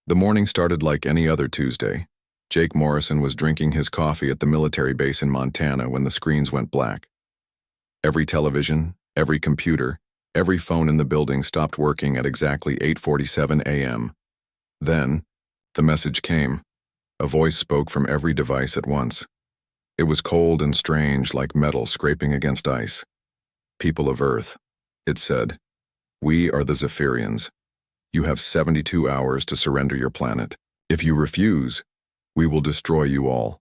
The morning started like any other Tuesday. Jake Morrison was drinking his coffee at the military base in Montana when the screens went black. Every television, every computer, every phone in the building stopped working at exactly 8:47 a.m. Then, the message came. A voice spoke from every device at once. It was cold and strange, like metal scraping against ice. "People of Earth," it said, "we are the Zephyrians. You have 72 hours to surrender your planet. If you refuse, we will destroy you all."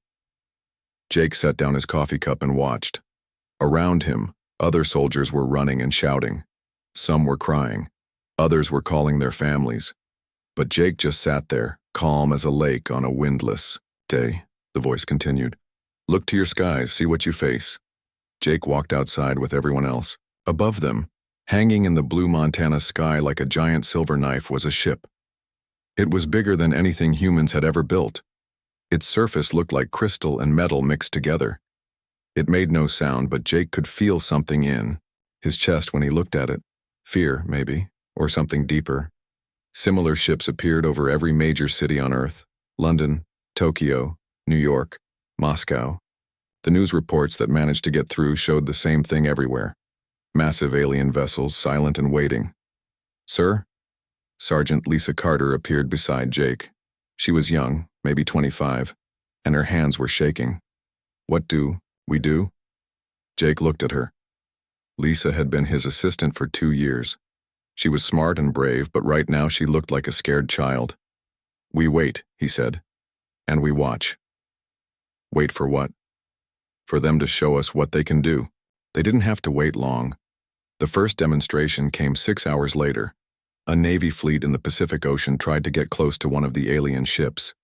Jake set down his coffee cup and watched. Around him, other soldiers were running and shouting. Some were crying. Others were calling their families. But Jake just sat there, calm as a lake on a windless day. The voice continued. "Look to your skies, see what you face." Jake walked outside with everyone else. Above them, hanging in the blue Montana sky like a giant silver knife, was a ship. It was bigger than anything humans had ever built. Its surface looked like crystal and metal mixed together. It made no sound, but Jake could feel something in his chest when he looked at it. Fear, maybe, or something deeper. Similar ships appeared over every major city on Earth: London, Tokyo, New York, Moscow. The news reports that managed to get through showed the same thing everywhere. Massive alien vessels, silent and waiting. "Sir?" Sergeant Lisa Carter appeared beside Jake. She was young, maybe 25, and her hands were shaking. "What do we do?" Jake looked at her. Lisa had been his assistant for 2 years. She was smart and brave, but right now she looked like a scared child. "We wait," he said, "and we watch." Wait for what? For them to show us what they can do. They didn't have to wait long. The first demonstration came 6 hours later. A Navy fleet in the Pacific Ocean tried to get close to one of the alien ships.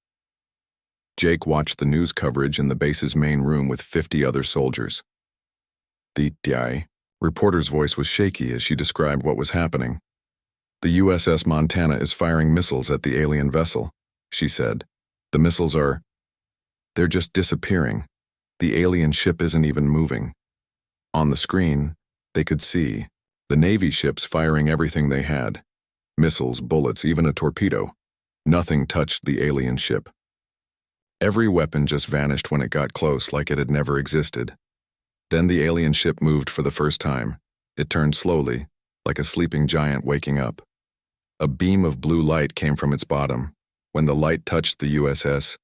Jake watched the news coverage in the base's main room with 50 other soldiers. The DI reporter's voice was shaky as she described what was happening. "The USS Montana is firing missiles at the alien vessel," she said. "The missiles they're just disappearing. The alien ship isn't even moving." On the screen, they could see the Navy ships firing everything they had. Missiles, bullets, even a torpedo. Nothing touched the alien ship. Every weapon just vanished when it got close, like it had never existed. Then the alien ship moved for the first time. It turned slowly, like a sleeping giant waking up. A beam of blue light came from its bottom. When the light touched the USS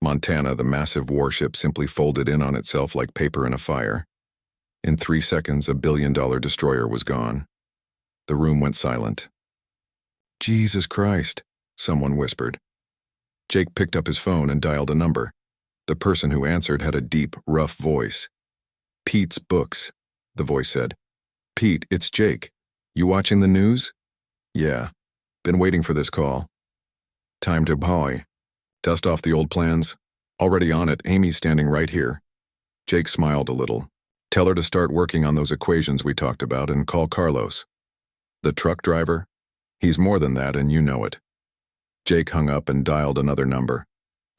Montana, the massive warship simply folded in on itself like paper in a fire. In 3 seconds, a billion-dollar destroyer was gone. The room went silent. "Jesus Christ," someone whispered. Jake picked up his phone and dialed a number. The person who answered had a deep, rough voice. "Pete's Books," the voice said. "Pete, it's Jake. You watching the news?" "Yeah. Been waiting for this call." "Time to boy. Dust off the old plans." "Already on it. Amy's standing right here." Jake smiled a little. "Tell her to start working on those equations we talked about and call Carlos." "The truck driver? He's more than that, and you know it." Jake hung up and dialed another number.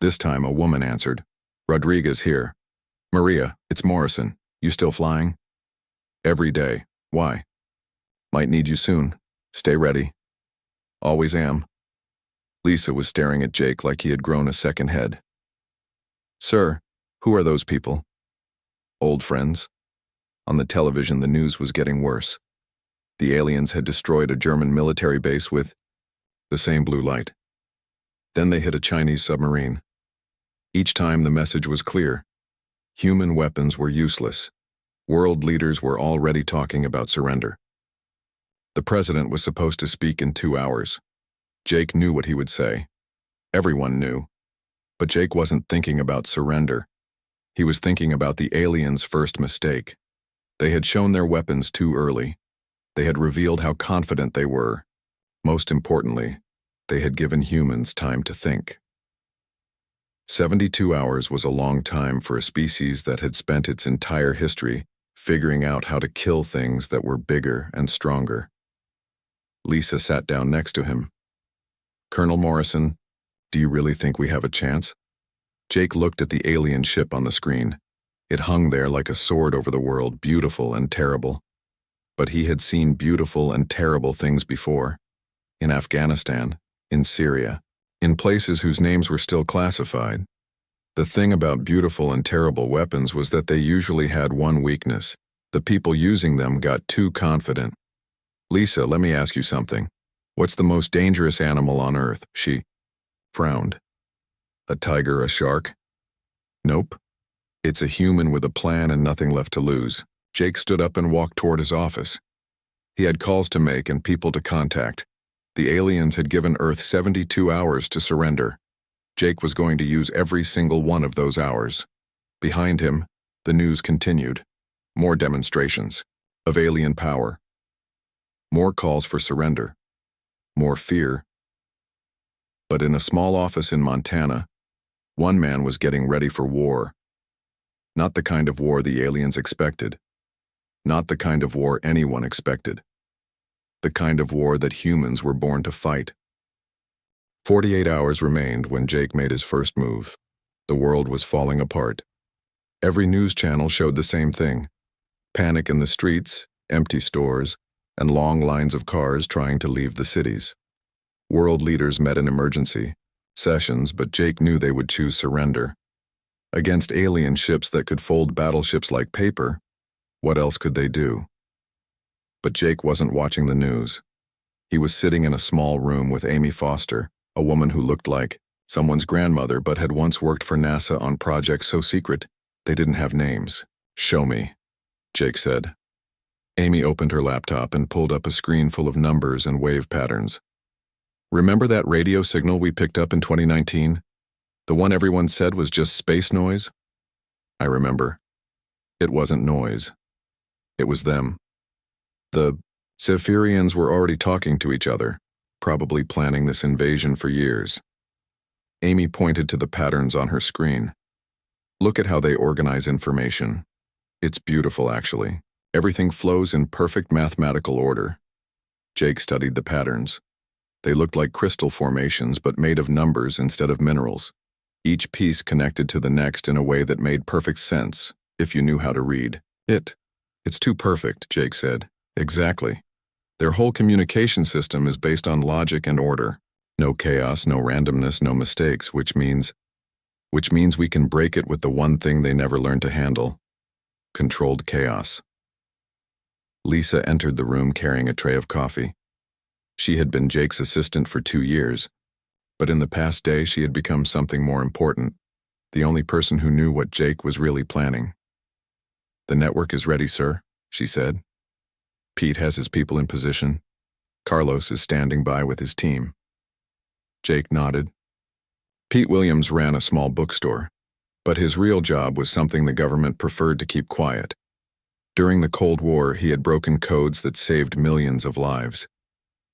This time a woman answered. "Rodriguez here." "Maria, it's Morrison. You still flying?" "Every day. Why?" "Might need you soon. Stay ready." "Always am." Lisa was staring at Jake like he had grown a second head. "Sir, who are those people?" "Old friends." On the television, the news was getting worse. The aliens had destroyed a German military base with the same blue light. Then they hit a Chinese submarine. Each time the message was clear. Human weapons were useless. World leaders were already talking about surrender. The president was supposed to speak in 2 hours. Jake knew what he would say. Everyone knew. But Jake wasn't thinking about surrender. He was thinking about the aliens' first mistake. They had shown their weapons too early. They had revealed how confident they were. Most importantly, they had given humans time to think. 72 hours was a long time for a species that had spent its entire history figuring out how to kill things that were bigger and stronger. Lisa sat down next to him. "Colonel Morrison, do you really think we have a chance?" Jake looked at the alien ship on the screen. It hung there like a sword over the world, beautiful and terrible. But he had seen beautiful and terrible things before. In Afghanistan, in Syria, in places whose names were still classified. The thing about beautiful and terrible weapons was that they usually had one weakness. The people using them got too confident. Lisa, let me ask you something. What's the most dangerous animal on Earth? She frowned. A tiger, a shark? Nope. It's a human with a plan and nothing left to lose. Jake stood up and walked toward his office. He had calls to make and people to contact. The aliens had given Earth 72 hours to surrender. Jake was going to use every single one of those hours. Behind him, the news continued. More demonstrations of alien power. More calls for surrender. More fear. But in a small office in Montana, one man was getting ready for war. Not the kind of war the aliens expected. Not the kind of war anyone expected. The kind of war that humans were born to fight. 48 hours remained when Jake made his first move. The world was falling apart. Every news channel showed the same thing. Panic in the streets, empty stores, and long lines of cars trying to leave the cities. World leaders met in emergency sessions, but Jake knew they would choose surrender. Against alien ships that could fold battleships like paper, what else could they do? But Jake wasn't watching the news. He was sitting in a small room with Amy Foster, a woman who looked like someone's grandmother but had once worked for NASA on projects so secret they didn't have names. "Show me," Jake said. Amy opened her laptop and pulled up a screen full of numbers and wave patterns. "Remember that radio signal we picked up in 2019? The one everyone said was just space noise?" "I remember. It wasn't noise. It was them. The Zephyrians were already talking to each other, probably planning this invasion for years." Amy pointed to the patterns on her screen. "Look at how they organize information. It's beautiful, actually. Everything flows in perfect mathematical order." Jake studied the patterns. They looked like crystal formations but made of numbers instead of minerals. Each piece connected to the next in a way that made perfect sense, if you knew how to read it. "It's too perfect," Jake said. "Exactly. Their whole communication system is based on logic and order. No chaos, no randomness, no mistakes, which means we can break it with the one thing they never learned to handle: controlled chaos." Lisa entered the room carrying a tray of coffee. She had been Jake's assistant for 2 years, but in the past day she had become something more important, the only person who knew what Jake was really planning. "The network is ready, sir," she said. "Pete has his people in position. Carlos is standing by with his team." Jake nodded. Pete Williams ran a small bookstore, but his real job was something the government preferred to keep quiet. During the Cold War, he had broken codes that saved millions of lives.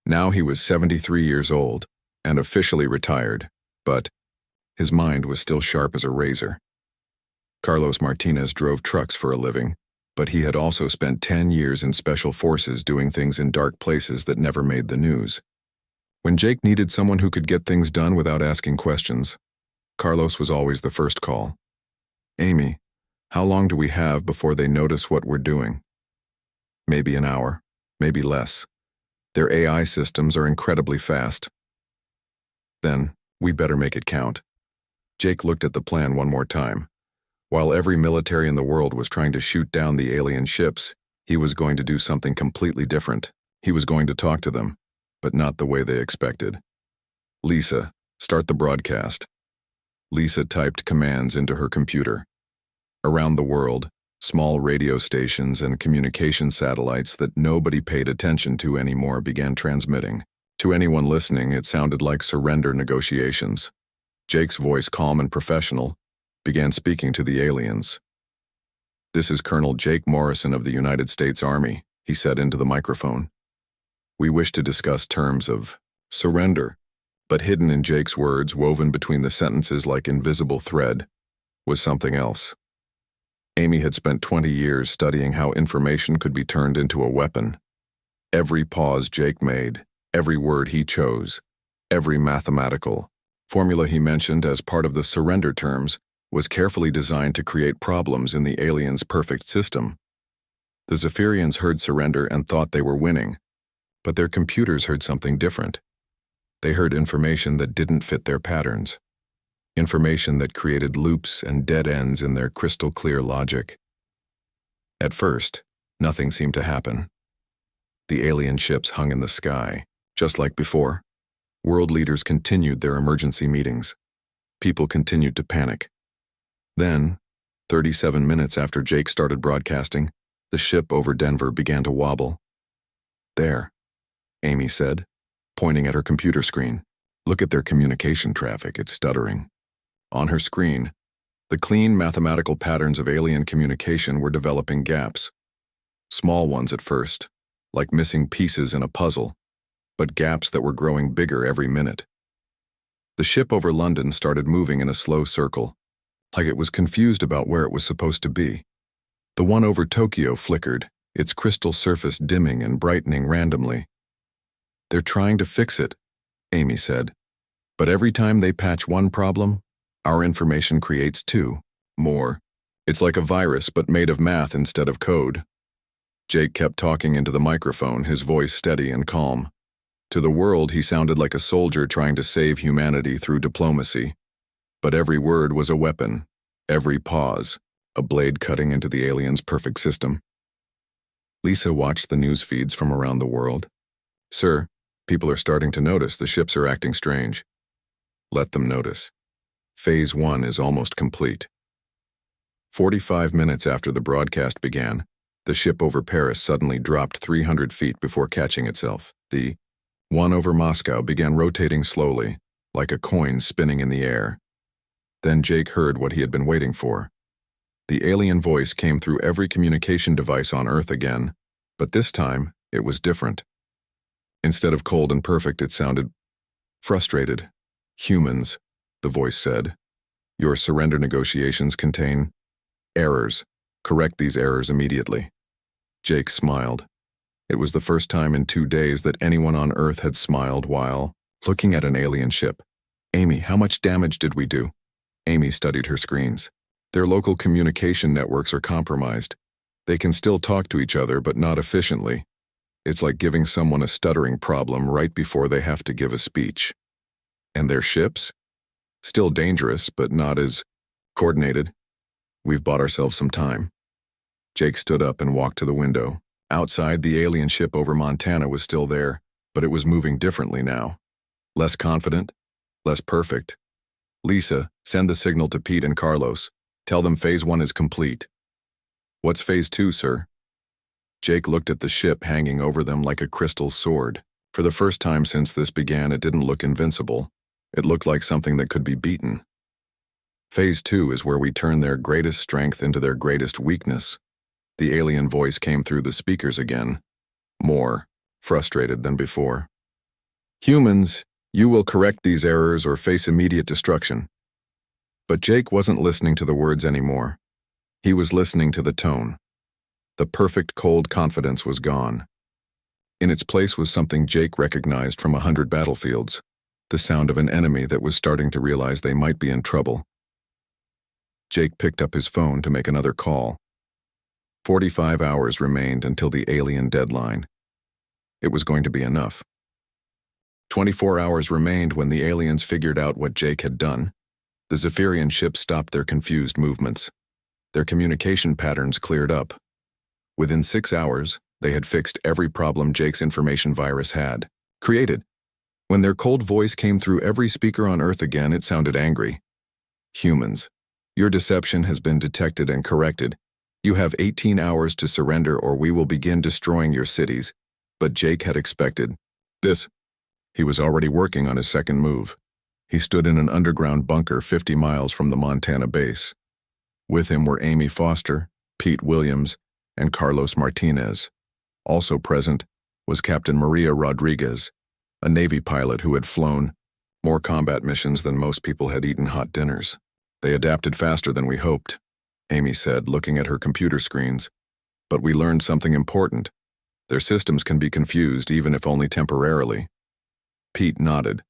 Now he was 73 years old and officially retired, but his mind was still sharp as a razor. Carlos Martinez drove trucks for a living, but he had also spent 10 years in special forces doing things in dark places that never made the news. When Jake needed someone who could get things done without asking questions, Carlos was always the first call. "Amy, how long do we have before they notice what we're doing?" "Maybe an hour, maybe less. Their AI systems are incredibly fast." "Then, we better make it count." Jake looked at the plan one more time. While every military in the world was trying to shoot down the alien ships, he was going to do something completely different. He was going to talk to them, but not the way they expected. "Lisa, start the broadcast." Lisa typed commands into her computer. Around the world, small radio stations and communication satellites that nobody paid attention to anymore began transmitting. To anyone listening, it sounded like surrender negotiations. Jake's voice, calm and professional, began speaking to the aliens. "This is Colonel Jake Morrison of the United States Army," he said into the microphone. "We wish to discuss terms of surrender." But hidden in Jake's words, woven between the sentences like invisible thread, was something else. Amy had spent 20 years studying how information could be turned into a weapon. Every pause Jake made, every word he chose, every mathematical formula he mentioned as part of the surrender terms was carefully designed to create problems in the aliens' perfect system. The Zephyrians heard surrender and thought they were winning, but their computers heard something different. They heard information that didn't fit their patterns. Information that created loops and dead ends in their crystal-clear logic. At first, nothing seemed to happen. The alien ships hung in the sky, just like before. World leaders continued their emergency meetings. People continued to panic. Then, 37 minutes after Jake started broadcasting, the ship over Denver began to wobble. "There," Amy said, pointing at her computer screen. "Look at their communication traffic, it's stuttering." On her screen, the clean mathematical patterns of alien communication were developing gaps. Small ones at first, like missing pieces in a puzzle, but gaps that were growing bigger every minute. The ship over London started moving in a slow circle, like it was confused about where it was supposed to be. The one over Tokyo flickered, its crystal surface dimming and brightening randomly. "They're trying to fix it," Amy said. "But every time they patch one problem, our information creates two, more. It's like a virus but made of math instead of code." Jake kept talking into the microphone, his voice steady and calm. To the world, he sounded like a soldier trying to save humanity through diplomacy. But every word was a weapon, every pause, a blade cutting into the aliens' perfect system. Lisa watched the news feeds from around the world. "Sir, people are starting to notice the ships are acting strange." "Let them notice. Phase 1 is almost complete." 45 minutes after the broadcast began, the ship over Paris suddenly dropped 300 feet before catching itself. The one over Moscow began rotating slowly, like a coin spinning in the air. Then Jake heard what he had been waiting for. The alien voice came through every communication device on Earth again, but this time it was different. Instead of cold and perfect, it sounded frustrated. "Humans," the voice said. "Your surrender negotiations contain errors. Correct these errors immediately." Jake smiled. It was the first time in 2 days that anyone on Earth had smiled while looking at an alien ship. "Amy, how much damage did we do?" Amy studied her screens. "Their local communication networks are compromised. They can still talk to each other, but not efficiently. It's like giving someone a stuttering problem right before they have to give a speech." "And their ships? Still dangerous, but not as coordinated. We've bought ourselves some time." Jake stood up and walked to the window. Outside, the alien ship over Montana was still there, but it was moving differently now. Less confident, less perfect. "Lisa, send the signal to Pete and Carlos. Tell them Phase 1 is complete." "What's Phase 2, sir?" Jake looked at the ship hanging over them like a crystal sword. For the first time since this began, it didn't look invincible. It looked like something that could be beaten. "Phase 2 is where we turn their greatest strength into their greatest weakness." The alien voice came through the speakers again, more frustrated than before. "Humans, you will correct these errors or face immediate destruction." But Jake wasn't listening to the words anymore. He was listening to the tone. The perfect cold confidence was gone. In its place was something Jake recognized from 100 battlefields, the sound of an enemy that was starting to realize they might be in trouble. Jake picked up his phone to make another call. 45 hours remained until the alien deadline. It was going to be enough. 24 hours remained when the aliens figured out what Jake had done. The Zephyrian ships stopped their confused movements. Their communication patterns cleared up. Within 6 hours, they had fixed every problem Jake's information virus had created. When their cold voice came through every speaker on Earth again, it sounded angry. "Humans, your deception has been detected and corrected. You have 18 hours to surrender or we will begin destroying your cities." But Jake had expected this. He was already working on his second move. He stood in an underground bunker 50 miles from the Montana base. With him were Amy Foster, Pete Williams, and Carlos Martinez. Also present was Captain Maria Rodriguez, a Navy pilot who had flown more combat missions than most people had eaten hot dinners. "They adapted faster than we hoped," Amy said, looking at her computer screens. "But we learned something important. Their systems can be confused, even if only temporarily." Pete nodded.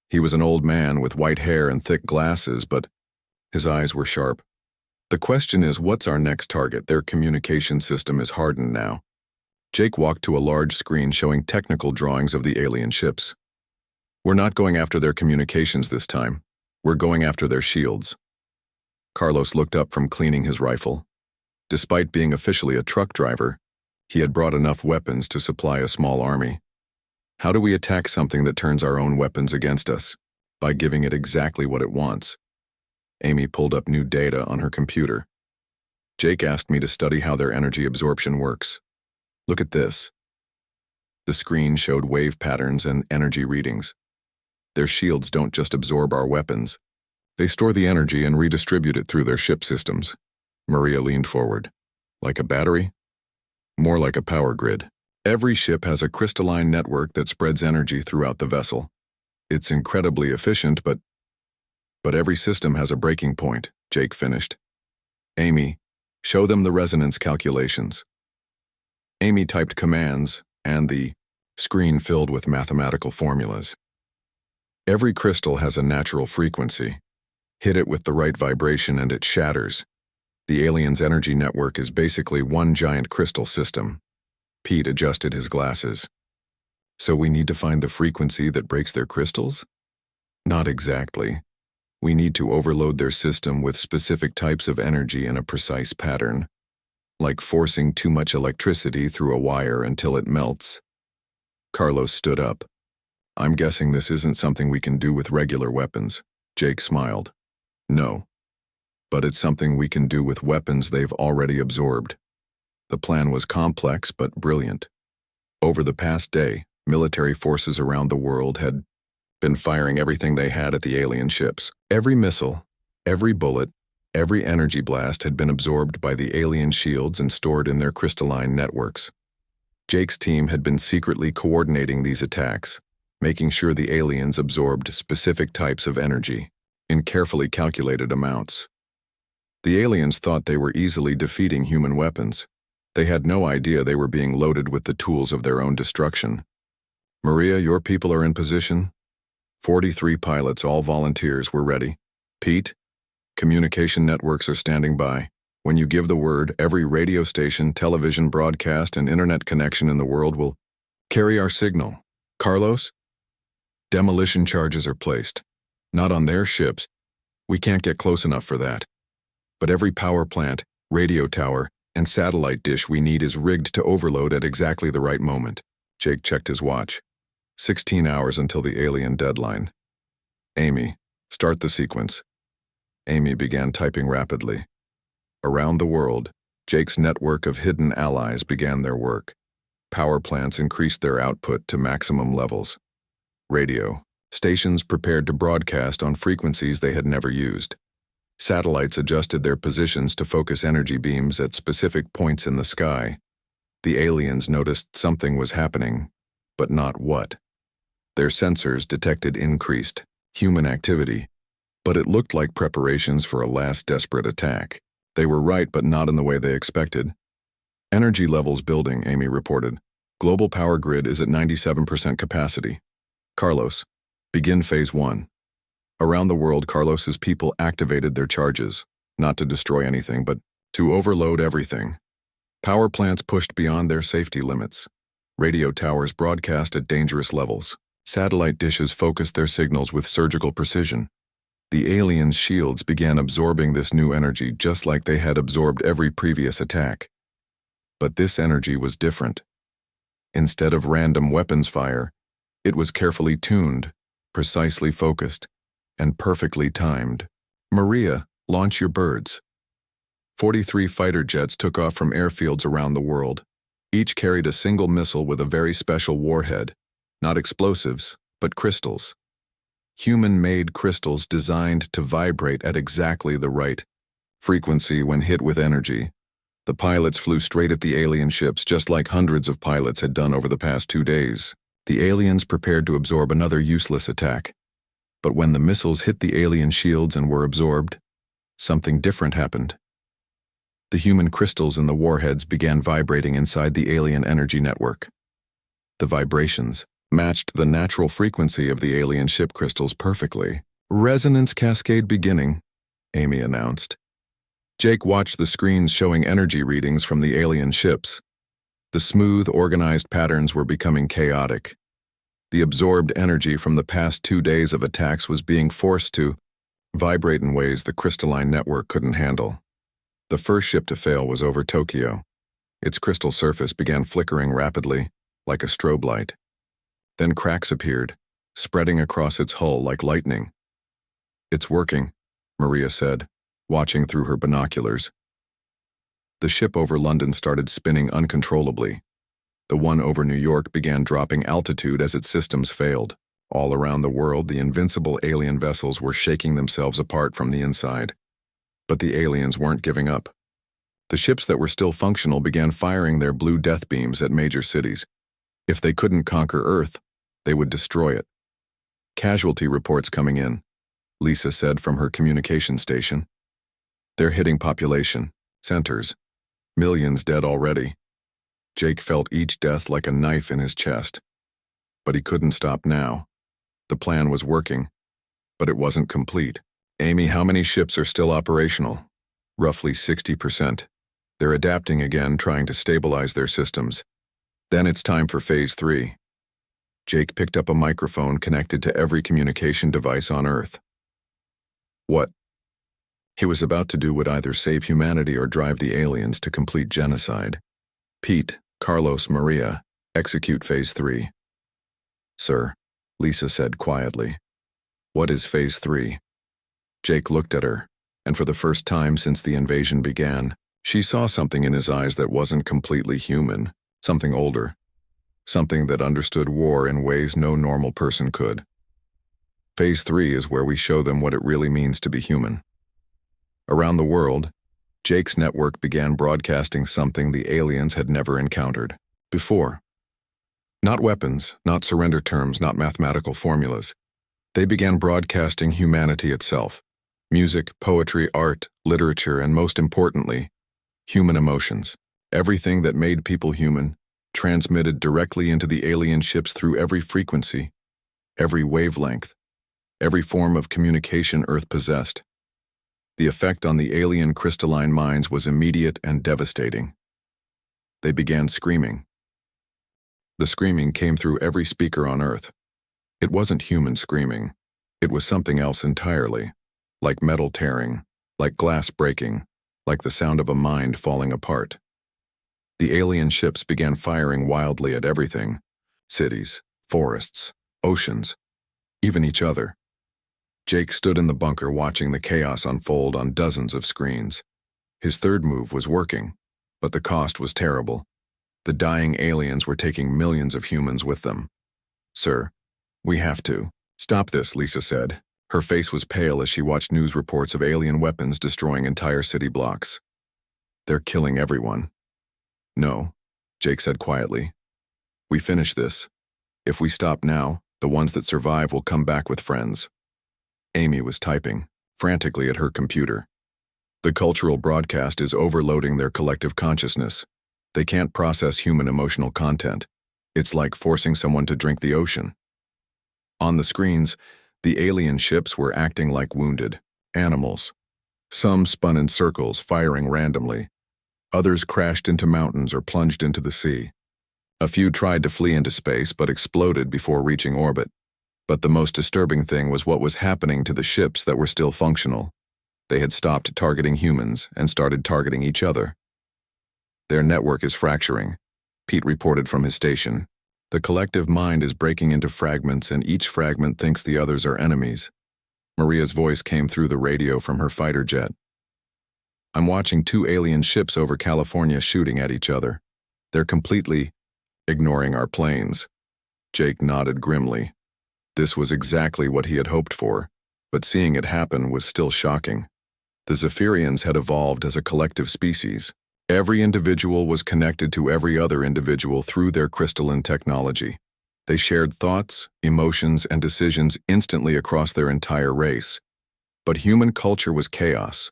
He was an old man with white hair and thick glasses, but his eyes were sharp. "The question is, what's our next target? Their communication system is hardened now." Jake walked to a large screen showing technical drawings of the alien ships. We're not going after their communications this time. We're going after their shields. Carlos looked up from cleaning his rifle. Despite being officially a truck driver, he had brought enough weapons to supply a small army. How do we attack something that turns our own weapons against us? By giving it exactly what it wants. Amy pulled up new data on her computer. Jake asked me to study how their energy absorption works. Look at this. The screen showed wave patterns and energy readings. Their shields don't just absorb our weapons. They store the energy and redistribute it through their ship systems. Maria leaned forward. Like a battery? More like a power grid. Every ship has a crystalline network that spreads energy throughout the vessel. It's incredibly efficient, but every system has a breaking point, Jake finished. Amy, show them the resonance calculations. Amy typed commands, and the screen filled with mathematical formulas. Every crystal has a natural frequency. Hit it with the right vibration and it shatters. The alien's energy network is basically one giant crystal system. Pete adjusted his glasses. So we need to find the frequency that breaks their crystals? Not exactly. We need to overload their system with specific types of energy in a precise pattern, like forcing too much electricity through a wire until it melts. Carlos stood up. I'm guessing this isn't something we can do with regular weapons. Jake smiled. No. But it's something we can do with weapons they've already absorbed. The plan was complex but brilliant. Over the past day, military forces around the world had been firing everything they had at the alien ships. Every missile, every bullet, every energy blast had been absorbed by the alien shields and stored in their crystalline networks. Jake's team had been secretly coordinating these attacks, making sure the aliens absorbed specific types of energy in carefully calculated amounts. The aliens thought they were easily defeating human weapons. They had no idea they were being loaded with the tools of their own destruction. Maria, your people are in position? 43 pilots, all volunteers, were ready. Pete, communication networks are standing by. When you give the word, every radio station, television broadcast, and internet connection in the world will carry our signal. Carlos? Demolition charges are placed. Not on their ships. We can't get close enough for that. But every power plant, radio tower, and satellite dish we need is rigged to overload at exactly the right moment. Jake checked his watch. 16 hours until the alien deadline. Amy, start the sequence. Amy began typing rapidly. Around the world, Jake's network of hidden allies began their work. Power plants increased their output to maximum levels. Radio stations prepared to broadcast on frequencies they had never used. Satellites adjusted their positions to focus energy beams at specific points in the sky. The aliens noticed something was happening, but not what. Their sensors detected increased human activity, but it looked like preparations for a last desperate attack. They were right, but not in the way they expected. Energy levels building, Amy reported. Global power grid is at 97% capacity. Carlos, begin phase 1. Around the world, Carlos's people activated their charges, not to destroy anything, but to overload everything. Power plants pushed beyond their safety limits. Radio towers broadcast at dangerous levels. Satellite dishes focused their signals with surgical precision. The aliens' shields began absorbing this new energy just like they had absorbed every previous attack. But this energy was different. Instead of random weapons fire, it was carefully tuned, precisely focused, and perfectly timed. Maria, launch your birds. 43 fighter jets took off from airfields around the world. Each carried a single missile with a very special warhead. Not explosives, but crystals. Human-made crystals designed to vibrate at exactly the right frequency when hit with energy. The pilots flew straight at the alien ships just like hundreds of pilots had done over the past 2 days. The aliens prepared to absorb another useless attack. But when the missiles hit the alien shields and were absorbed, something different happened. The human crystals in the warheads began vibrating inside the alien energy network. The vibrations matched the natural frequency of the alien ship crystals perfectly. Resonance cascade beginning, Amy announced. Jake watched the screens showing energy readings from the alien ships. The smooth, organized patterns were becoming chaotic. The absorbed energy from the past 2 days of attacks was being forced to vibrate in ways the crystalline network couldn't handle. The first ship to fail was over Tokyo. Its crystal surface began flickering rapidly, like a strobe light. Then cracks appeared, spreading across its hull like lightning. "It's working," Maria said, watching through her binoculars. The ship over London started spinning uncontrollably. The one over New York began dropping altitude as its systems failed. All around the world, the invincible alien vessels were shaking themselves apart from the inside. But the aliens weren't giving up. The ships that were still functional began firing their blue death beams at major cities. If they couldn't conquer Earth, they would destroy it. "Casualty reports coming in," Lisa said from her communication station. "They're hitting population centers. Millions dead already." Jake felt each death like a knife in his chest. But he couldn't stop now. The plan was working, but it wasn't complete. "Amy, how many ships are still operational?" "Roughly 60%. They're adapting again, trying to stabilize their systems. Then it's time for Phase 3. Jake picked up a microphone connected to every communication device on Earth. "What?" He was about to do would either save humanity or drive the aliens to complete genocide. "Pete, Carlos, Maria, execute Phase 3. "Sir," Lisa said quietly. "What is Phase 3? Jake looked at her, and for the first time since the invasion began, she saw something in his eyes that wasn't completely human, something older, something that understood war in ways no normal person could. Phase 3 is where we show them what it really means to be human." Around the world, Jake's network began broadcasting something the aliens had never encountered before. Not weapons, not surrender terms, not mathematical formulas. They began broadcasting humanity itself. Music, poetry, art, literature, and most importantly, human emotions. Everything that made people human, transmitted directly into the alien ships through every frequency, every wavelength, every form of communication Earth possessed. The effect on the alien crystalline minds was immediate and devastating. They began screaming. The screaming came through every speaker on Earth. It wasn't human screaming. It was something else entirely, like metal tearing, like glass breaking, like the sound of a mind falling apart. The alien ships began firing wildly at everything: cities, forests, oceans, even each other. Jake stood in the bunker watching the chaos unfold on dozens of screens. His third move was working, but the cost was terrible. The dying aliens were taking millions of humans with them. "Sir, we have to stop this," Lisa said. Her face was pale as she watched news reports of alien weapons destroying entire city blocks. "They're killing everyone." "No," Jake said quietly. "We finish this. If we stop now, the ones that survive will come back with friends." Amy was typing frantically at her computer. "The cultural broadcast is overloading their collective consciousness. They can't process human emotional content. It's like forcing someone to drink the ocean." On the screens, the alien ships were acting like wounded animals. Some spun in circles, firing randomly. Others crashed into mountains or plunged into the sea. A few tried to flee into space but exploded before reaching orbit. But the most disturbing thing was what was happening to the ships that were still functional. They had stopped targeting humans and started targeting each other. "Their network is fracturing," Pete reported from his station. "The collective mind is breaking into fragments, and each fragment thinks the others are enemies." Maria's voice came through the radio from her fighter jet. "I'm watching 2 alien ships over California shooting at each other. They're completely ignoring our planes." Jake nodded grimly. This was exactly what he had hoped for, but seeing it happen was still shocking. The Zephyrians had evolved as a collective species. Every individual was connected to every other individual through their crystalline technology. They shared thoughts, emotions, and decisions instantly across their entire race. But human culture was chaos.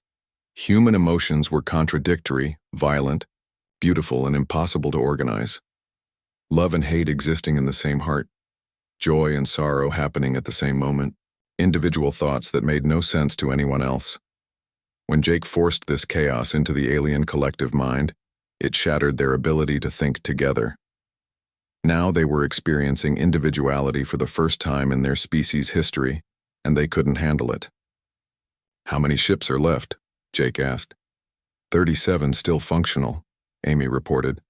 Human emotions were contradictory, violent, beautiful, and impossible to organize. Love and hate existing in the same heart. Joy and sorrow happening at the same moment. Individual thoughts that made no sense to anyone else. When Jake forced this chaos into the alien collective mind, it shattered their ability to think together. Now they were experiencing individuality for the first time in their species' history, and they couldn't handle it. "How many ships are left?" Jake asked. 37 still functional," Amy reported.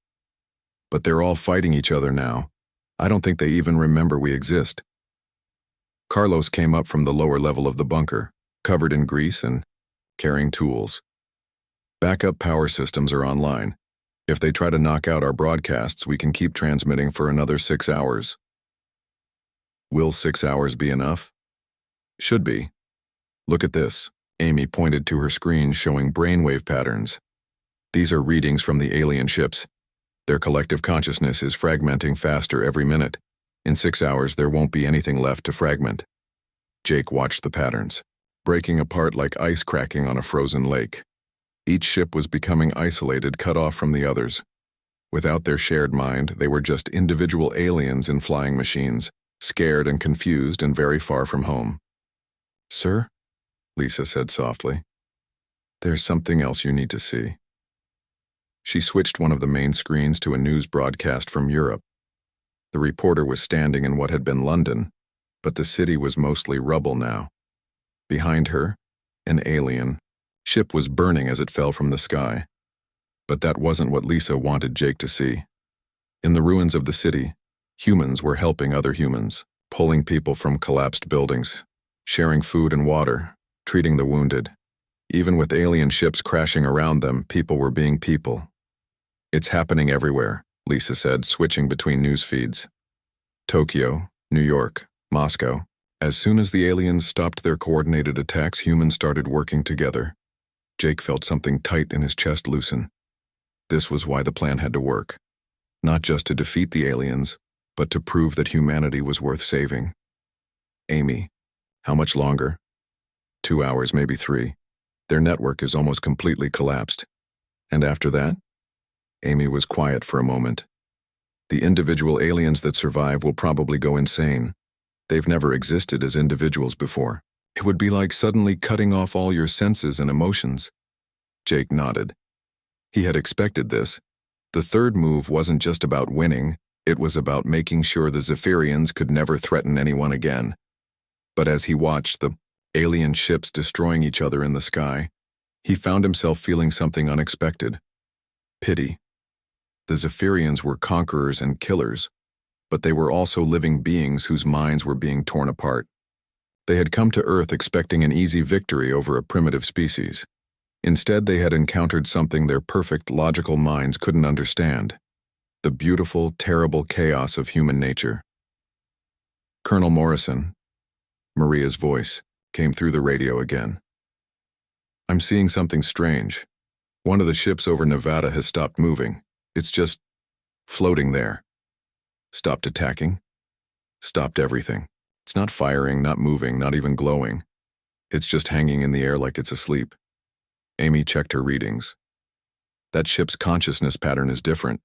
"But they're all fighting each other now. I don't think they even remember we exist." Carlos came up from the lower level of the bunker, covered in grease and carrying tools. "Backup power systems are online. If they try to knock out our broadcasts, we can keep transmitting for another 6 hours. Will 6 hours be enough?" "Should be. Look at this." Amy pointed to her screen showing brainwave patterns. "These are readings from the alien ships. Their collective consciousness is fragmenting faster every minute. In 6 hours, there won't be anything left to fragment." Jake watched the patterns, breaking apart like ice cracking on a frozen lake. Each ship was becoming isolated, cut off from the others. Without their shared mind, they were just individual aliens in flying machines, scared and confused and very far from home. "Sir?" Lisa said softly. "There's something else you need to see." She switched one of the main screens to a news broadcast from Europe. The reporter was standing in what had been London, but the city was mostly rubble now. Behind her, an alien ship was burning as it fell from the sky. But that wasn't what Lisa wanted Jake to see. In the ruins of the city, humans were helping other humans, pulling people from collapsed buildings, sharing food and water, treating the wounded. Even with alien ships crashing around them, people were being people. "It's happening everywhere," Lisa said, switching between news feeds. Tokyo, New York, Moscow. As soon as the aliens stopped their coordinated attacks, humans started working together. Jake felt something tight in his chest loosen. This was why the plan had to work. Not just to defeat the aliens, but to prove that humanity was worth saving. "Amy, how much longer?" 2 hours, maybe 3. Their network is almost completely collapsed. And after that? Amy was quiet for a moment. "The individual aliens that survive will probably go insane. They've never existed as individuals before. It would be like suddenly cutting off all your senses and emotions." Jake nodded. He had expected this. The third move wasn't just about winning, it was about making sure the Zephyrians could never threaten anyone again. But as he watched the alien ships destroying each other in the sky, he found himself feeling something unexpected. Pity. The Zephyrians were conquerors and killers, but they were also living beings whose minds were being torn apart. They had come to Earth expecting an easy victory over a primitive species. Instead, they had encountered something their perfect, logical minds couldn't understand: the beautiful, terrible chaos of human nature. "Colonel Morrison," Maria's voice came through the radio again. "I'm seeing something strange. One of the ships over Nevada has stopped moving. It's just floating there. Stopped attacking. Stopped everything. It's not firing, not moving, not even glowing. It's just hanging in the air like it's asleep." Amy checked her readings. "That ship's consciousness pattern is different.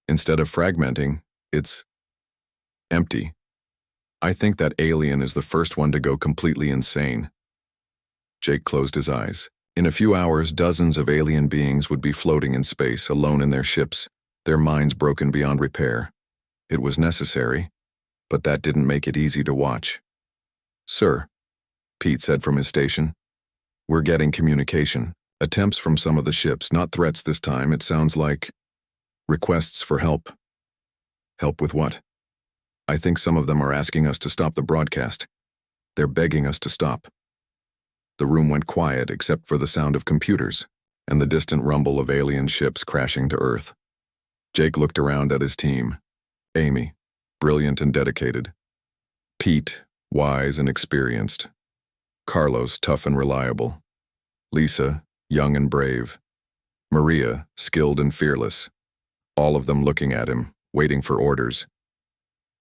Instead of fragmenting, it's empty. I think that alien is the first one to go completely insane." Jake closed his eyes. In a few hours, dozens of alien beings would be floating in space, alone in their ships, their minds broken beyond repair. It was necessary, but that didn't make it easy to watch. "Sir," Pete said from his station, "we're getting communication. Attempts from some of the ships, not threats this time. It sounds like requests for help." "Help with what?" "I think some of them are asking us to stop the broadcast. They're begging us to stop." The room went quiet except for the sound of computers and the distant rumble of alien ships crashing to Earth. Jake looked around at his team. Amy, brilliant and dedicated. Pete, wise and experienced. Carlos, tough and reliable. Lisa, young and brave. Maria, skilled and fearless. All of them looking at him, waiting for orders.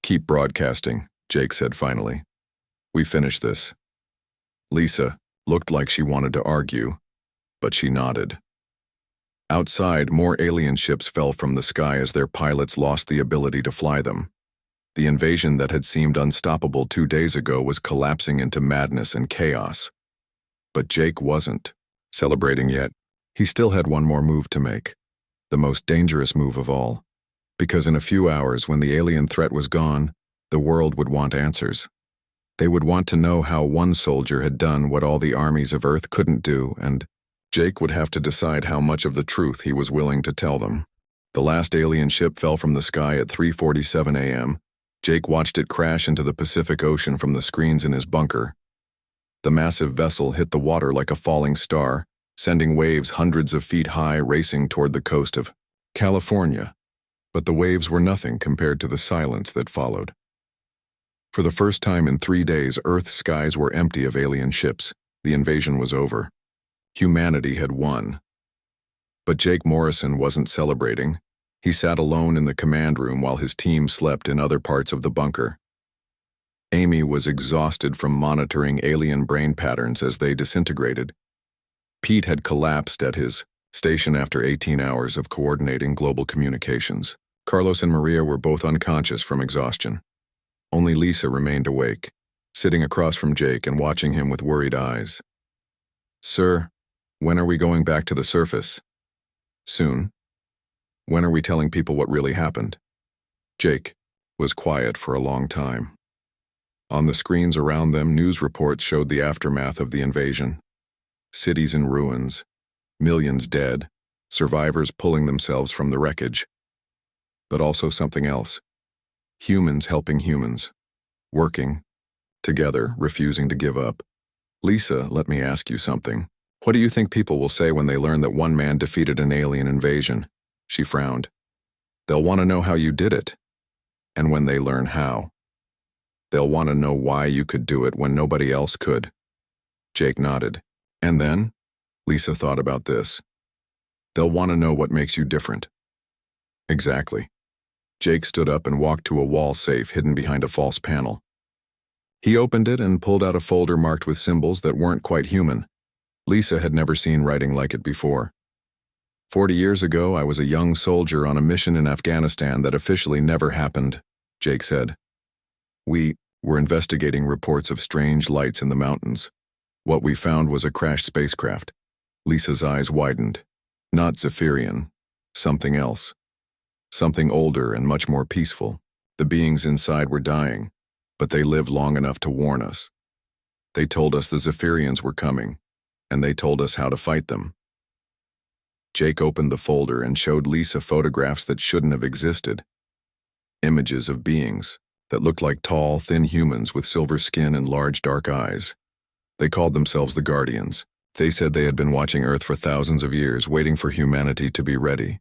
"Keep broadcasting," Jake said finally. "We finished this." Lisa looked like she wanted to argue, but she nodded. Outside, more alien ships fell from the sky as their pilots lost the ability to fly them. The invasion that had seemed unstoppable 2 days ago was collapsing into madness and chaos. But Jake wasn't celebrating yet. He still had one more move to make, the most dangerous move of all. Because in a few hours, when the alien threat was gone, the world would want answers. They would want to know how one soldier had done what all the armies of Earth couldn't do, and Jake would have to decide how much of the truth he was willing to tell them. The last alien ship fell from the sky at 3:47 a.m. Jake watched it crash into the Pacific Ocean from the screens in his bunker. The massive vessel hit the water like a falling star, sending waves hundreds of feet high racing toward the coast of California. But the waves were nothing compared to the silence that followed. For the first time in 3 days, Earth's skies were empty of alien ships. The invasion was over. Humanity had won. But Jake Morrison wasn't celebrating. He sat alone in the command room while his team slept in other parts of the bunker. Amy was exhausted from monitoring alien brain patterns as they disintegrated. Pete had collapsed at his station after 18 hours of coordinating global communications. Carlos and Maria were both unconscious from exhaustion. Only Lisa remained awake, sitting across from Jake and watching him with worried eyes. "Sir, when are we going back to the surface?" "Soon." "When are we telling people what really happened?" Jake was quiet for a long time. On the screens around them, news reports showed the aftermath of the invasion. Cities in ruins, millions dead, survivors pulling themselves from the wreckage. But also something else. Humans helping humans. Working. Together, refusing to give up. "Lisa, let me ask you something. What do you think people will say when they learn that one man defeated an alien invasion?" She frowned. "They'll want to know how you did it. And when they learn how, they'll want to know why you could do it when nobody else could." Jake nodded. "And then?" Lisa thought about this. "They'll want to know what makes you different." Exactly. Jake stood up and walked to a wall safe hidden behind a false panel. He opened it and pulled out a folder marked with symbols that weren't quite human. Lisa had never seen writing like it before. 40 years ago, I was a young soldier on a mission in Afghanistan that officially never happened, Jake said. We were investigating reports of strange lights in the mountains. What we found was a crashed spacecraft. Lisa's eyes widened. Not Zephyrian. Something else. Something older and much more peaceful. The beings inside were dying, but they lived long enough to warn us. They told us the Zephyrians were coming, and they told us how to fight them. Jake opened the folder and showed Lisa photographs that shouldn't have existed. Images of beings that looked like tall, thin humans with silver skin and large, dark eyes. They called themselves the Guardians. They said they had been watching Earth for thousands of years, waiting for humanity to be ready.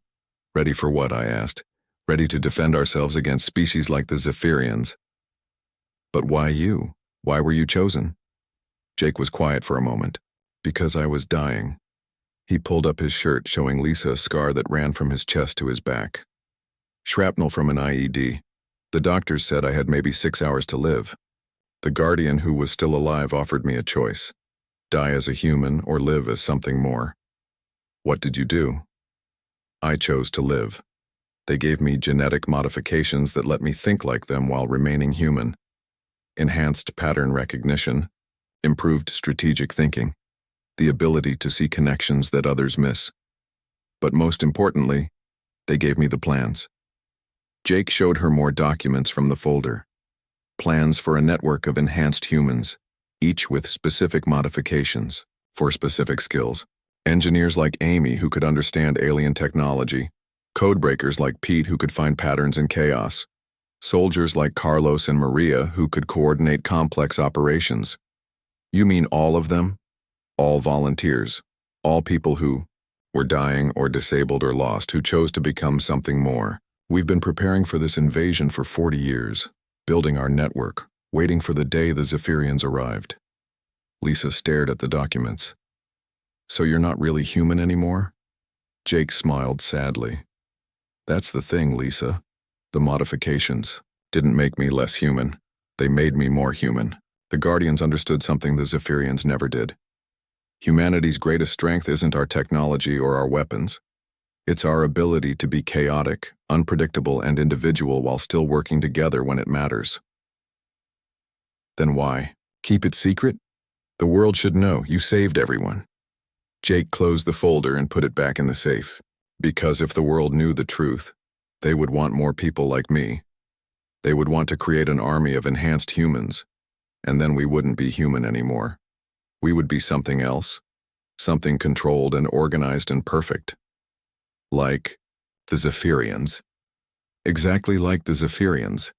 Ready for what, I asked. Ready to defend ourselves against species like the Zephyrians. But why you? Why were you chosen? Jake was quiet for a moment. Because I was dying. He pulled up his shirt, showing Lisa a scar that ran from his chest to his back. Shrapnel from an IED. The doctors said I had maybe 6 hours to live. The Guardian who was still alive offered me a choice. Die as a human or live as something more. What did you do? I chose to live. They gave me genetic modifications that let me think like them while remaining human. Enhanced pattern recognition, improved strategic thinking, the ability to see connections that others miss. But most importantly, they gave me the plans. Jake showed her more documents from the folder. Plans for a network of enhanced humans, each with specific modifications for specific skills. Engineers like Amy who could understand alien technology, codebreakers like Pete who could find patterns in chaos, soldiers like Carlos and Maria who could coordinate complex operations. You mean all of them? All volunteers, all people who were dying or disabled or lost, who chose to become something more. We've been preparing for this invasion for 40 years, building our network, waiting for the day the Zephyrians arrived. Lisa stared at the documents. So you're not really human anymore? Jake smiled sadly. That's the thing, Lisa. The modifications didn't make me less human. They made me more human. The Guardians understood something the Zephyrians never did. Humanity's greatest strength isn't our technology or our weapons. It's our ability to be chaotic, unpredictable, and individual while still working together when it matters. Then why? Keep it secret? The world should know you saved everyone. Jake closed the folder and put it back in the safe. Because if the world knew the truth, They would want more people like me. They would want to create an army of enhanced humans, and then we wouldn't be human anymore. We would be something else, something controlled and organized and perfect. Like the Zephyrians. Exactly like the Zephyrians.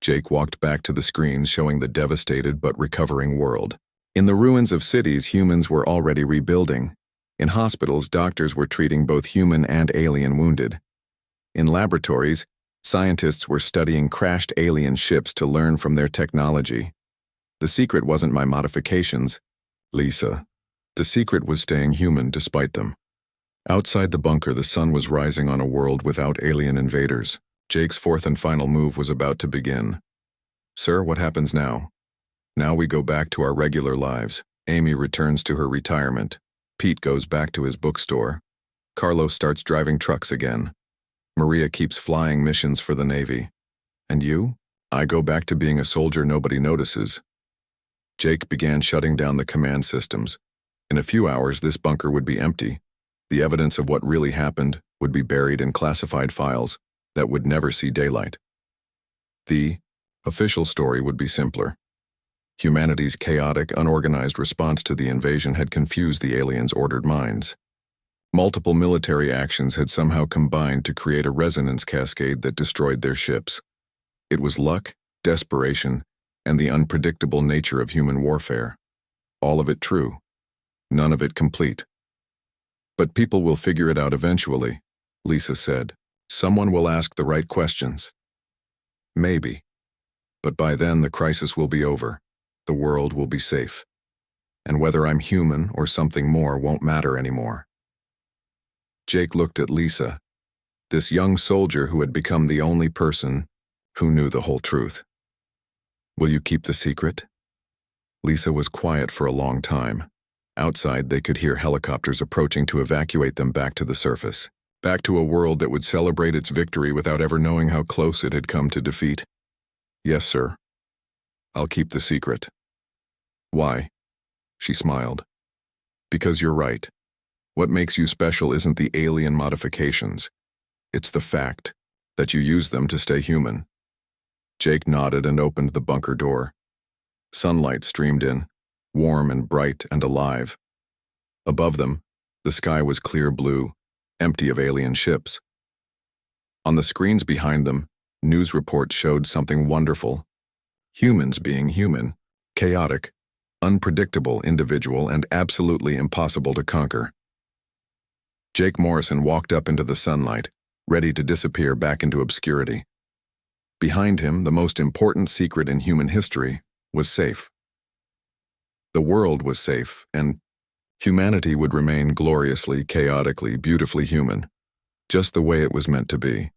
Jake walked back to the screens showing the devastated but recovering world. In the ruins of cities, humans were already rebuilding. In hospitals, doctors were treating both human and alien wounded. In laboratories, scientists were studying crashed alien ships to learn from their technology. The secret wasn't my modifications, Lisa. The secret was staying human despite them. Outside the bunker, the sun was rising on a world without alien invaders. Jake's fourth and final move was about to begin. Sir, what happens now? Now we go back to our regular lives. Amy returns to her retirement. Pete goes back to his bookstore. Carlos starts driving trucks again. Maria keeps flying missions for the Navy. And you? I go back to being a soldier nobody notices. Jake began shutting down the command systems. In a few hours, this bunker would be empty. The evidence of what really happened would be buried in classified files that would never see daylight. The official story would be simpler. Humanity's chaotic, unorganized response to the invasion had confused the aliens' ordered minds. Multiple military actions had somehow combined to create a resonance cascade that destroyed their ships. It was luck, desperation, and the unpredictable nature of human warfare. All of it true, none of it complete. But people will figure it out eventually, Lisa said. Someone will ask the right questions. Maybe. But by then the crisis will be over. The world will be safe. And whether I'm human or something more won't matter anymore. Jake looked at Lisa, this young soldier who had become the only person who knew the whole truth. Will you keep the secret? Lisa was quiet for a long time. Outside, they could hear helicopters approaching to evacuate them back to the surface, back to a world that would celebrate its victory without ever knowing how close it had come to defeat. Yes, sir. I'll keep the secret. Why? She smiled. Because you're right. What makes you special isn't the alien modifications. It's the fact that you use them to stay human. Jake nodded and opened the bunker door. Sunlight streamed in, warm and bright and alive. Above them, the sky was clear blue, empty of alien ships. On the screens behind them, news reports showed something wonderful. Humans being human, chaotic, unpredictable, individual, and absolutely impossible to conquer. Jake Morrison walked up into the sunlight, ready to disappear back into obscurity. Behind him, the most important secret in human history was safe. The world was safe, and humanity would remain gloriously, chaotically, beautifully human, just the way it was meant to be.